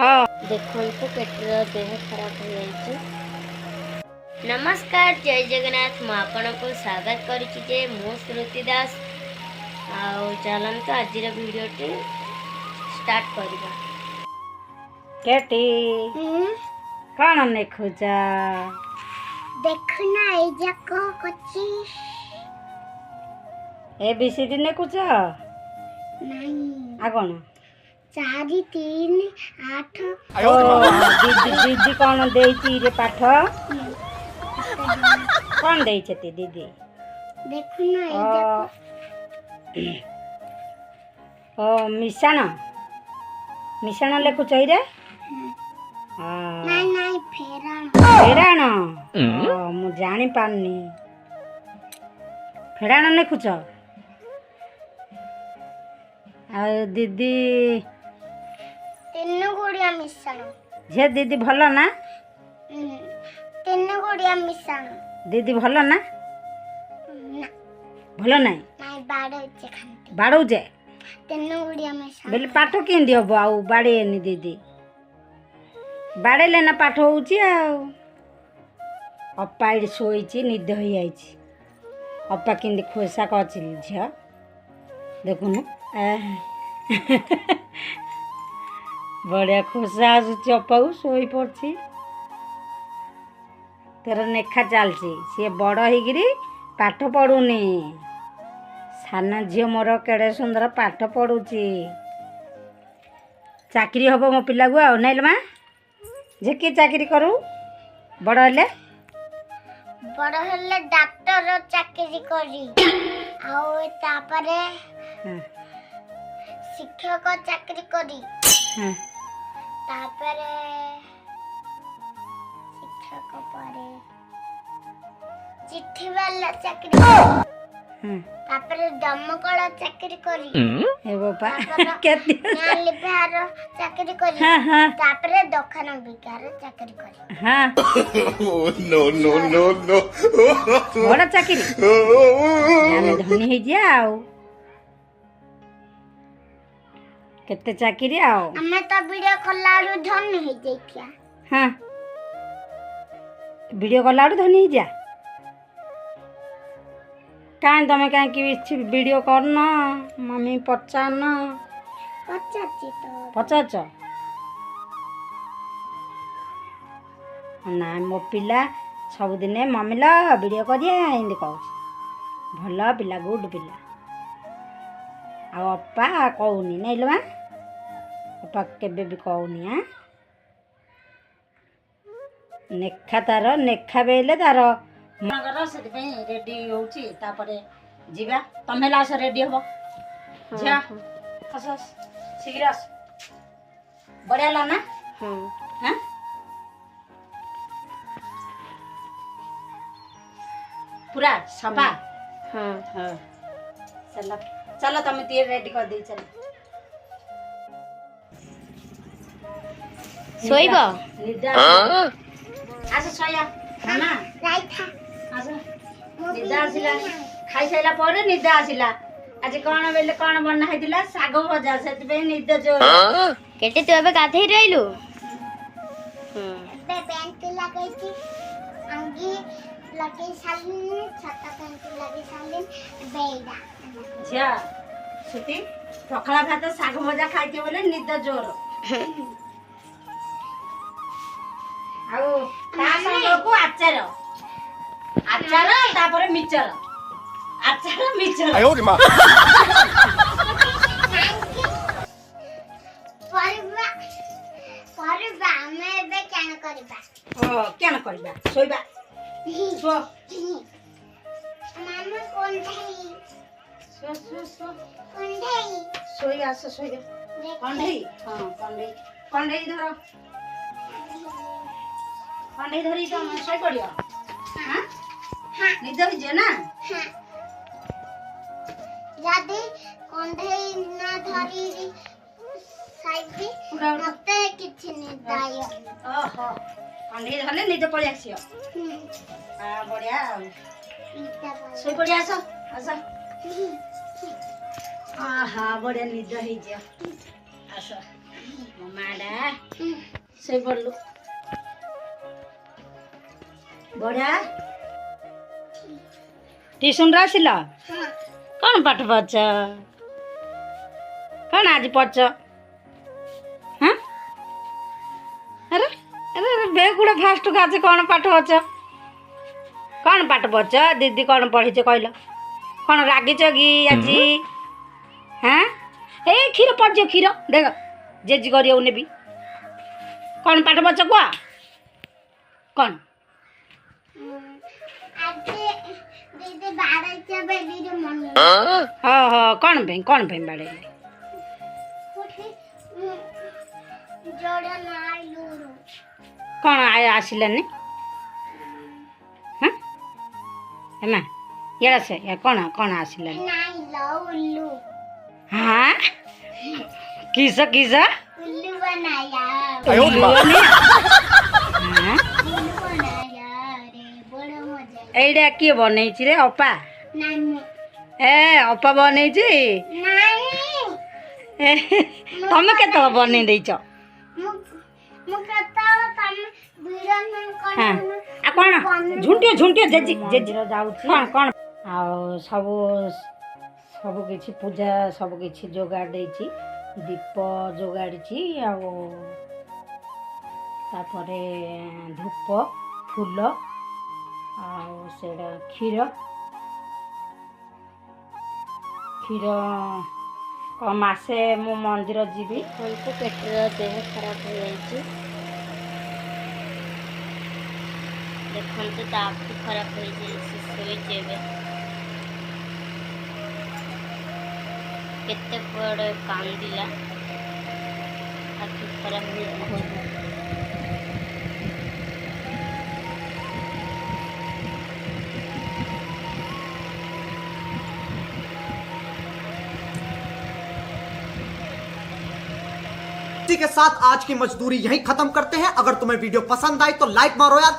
हाँ देखो पेटर देह खराब हो जाए। नमस्कार जय जगन्नाथ मु आपण को स्वागत करुचे मु श्रुति दास आउ चलत आज वीडियो टी स्टार्ट करबा। केटी कौन देखुचा देखना ए जाको कच्ची ABCD देखुचा नहीं आ कौन 4 3 8 ओ दीदी कौन देची रे पाठ कौन देचती दीदी देखना ए जाको ओ मिशाण मिशाण लेखुच रे नहीं नहीं फेराण फेराण मु जानी पारनी फेराण लेखुच आ दीदी तीन गुड़िया मिशाण झे दीदी भल ना तीन गुड़िया मिशाण दीदी भल ना ना भल नहीं नहीं बाड़े खाते बाड़ू जे तीन गुड़िया मिशाण बोले पाठ केंदी हम आउ बाड़ेनी दीदी बाड़ेले ना पाठ होउची आउ अप्पा एडी शोईची निद हो जाइची अप्पा केंदी खोसा कचिल झिया देखुनु बढ़िया खोसा आसुची अप्पा को शोई पड़ची तेर नेखा चलची सी बड़ होगिरी पाठ पढ़ुनी सान झील मोर केड़े सुंदर पाठ पढ़ुची चाकरी हम मो पिला को आउ नाइल माँ जे कि चाकरी करू बड़ हेले डॉक्टर चाकरी करी आउ तापरे शिक्षक चाकरी करी तापरे शिक्षक परे चिट्ठी वाला चाकरी तापरे दमकल चाकरी करी ए बाबा केते लिपार चाकरी करी तापरे दखान बिकार चाकरी करी हां नो नो नो नो बड़ा चाकरी जाने धनी हे जाओ केते चाकरी आओ हमें तो वीडियो कॉल धन हो जाई क्या हां वीडियो कॉल आडू धनी हे जा काहे तमे काहे कि वीडियो करना मम्मी पचारना पचाची तो पचाच ना मो पिला सबुदिने मम्मी ला वीडियो करिया एंदी कहू भल पिला गुड पिला आ अप्पा कहूनी नहीं लो अप्पा केबे भी कहूनी हाँ नेखा तार नेखा बेले तार मगर से रेडी होची तापरे जीवा तमे लास रेडी हो जा आस आस शीघ्र आस बढ़िया ला ना हां पूरा सफा हां हां चलो चलो तमे ते रेडी कर दे चलो सोइबो निदा आस सोया ना राइट आस निदा आसिला खाई साइला पर निदा आसिला आज कोन बेले कोन बना हैदिला सागो भजा सेत पे निदा जो केटे तू एबे गाधै रहलु एबे पेंट लगाइती अंगी लगे सालिन छाता पेंट लगे सालिन बेडा झिया सुती पखला भात सागो भजा खाइते बोले निदा जोर आउ ता संग को आचार आचार तापर मिचर आचार मिचर आयो रे मां परबा परबा मैं बे क्या करबा ओ केन करबा सोइबा सो मामा कौन ढई सो सो सो कौन ढई सोई आस सोई कंढई हां कंढई कंढई धरो कंढई धरी तो सोई पड़ियो हां हां निद हो जे ना हां जादे कौन ढई ना धरी साइबी मते किछि नि दायो ओहो कंढई धरले निद पळि आसियो आ बढ़िया सोई पड़ी आस आस आहा बढ़िया निद हो जा आस ମାଡା ସେ ବୋଲୁ ବଢିଆ ଟିଉସନରୁ ଆସିଲ କ'ଣ ପାଠ ପଢ଼ୁଛ କ'ଣ ଆଜି ପଢ଼ୁଛ ହଁ ଆରେ ଆରେ ଆରେ ବେଗୁଡ଼ା ଫାଷ୍ଟକୁ ଆଜି କ'ଣ ପାଠ ପଢ଼ୁଛ କ'ଣ ପାଠ ପଢ଼ୁଛ ଦିଦି କ'ଣ ପଢ଼ିଛ କହିଲ କ'ଣ ରାଗିଛ କି ଆଜି ହଁ ଏ କ୍ଷୀର ପଡ଼ିଛ କ୍ଷୀର ଦେଖ ଜେଜି କରିବାକୁ ନେବି କ'ଣ ପାଠ ପଢ଼ୁଛ କୁହ କ'ଣ ହଁ ହଁ କ'ଣ ପାଇଁ ବାଡ଼େଇଲେ କ'ଣ ଆସିଲାନି ହଁ ହେମା ଇଆଡ଼େ ସେ କ'ଣ କ'ଣ ଆସିଲାନି हाँ किस किस एइडा किए बनई रे अपा ए अपा बनई तमे केत बनै दैछ आ कोन झुंटियो झुंटियो जेजी जेजी जाउछि कोन कोन आ सब किछि पूजा सब किछि जोगाड़ देछि दीप जोगाड़ी तापरे धूप फूल आड़ा क्षीर क्षीर मसे मु मंदिर जीवी हमको पेटर देह खराब हो जाइए देखते तो आँखि खराब हो जाए केते बड़े कांदिला आँखि खराब हो इसी के साथ आज की मजदूरी यहीं खत्म करते हैं। अगर तुम्हें वीडियो पसंद आई तो लाइक मारो यार।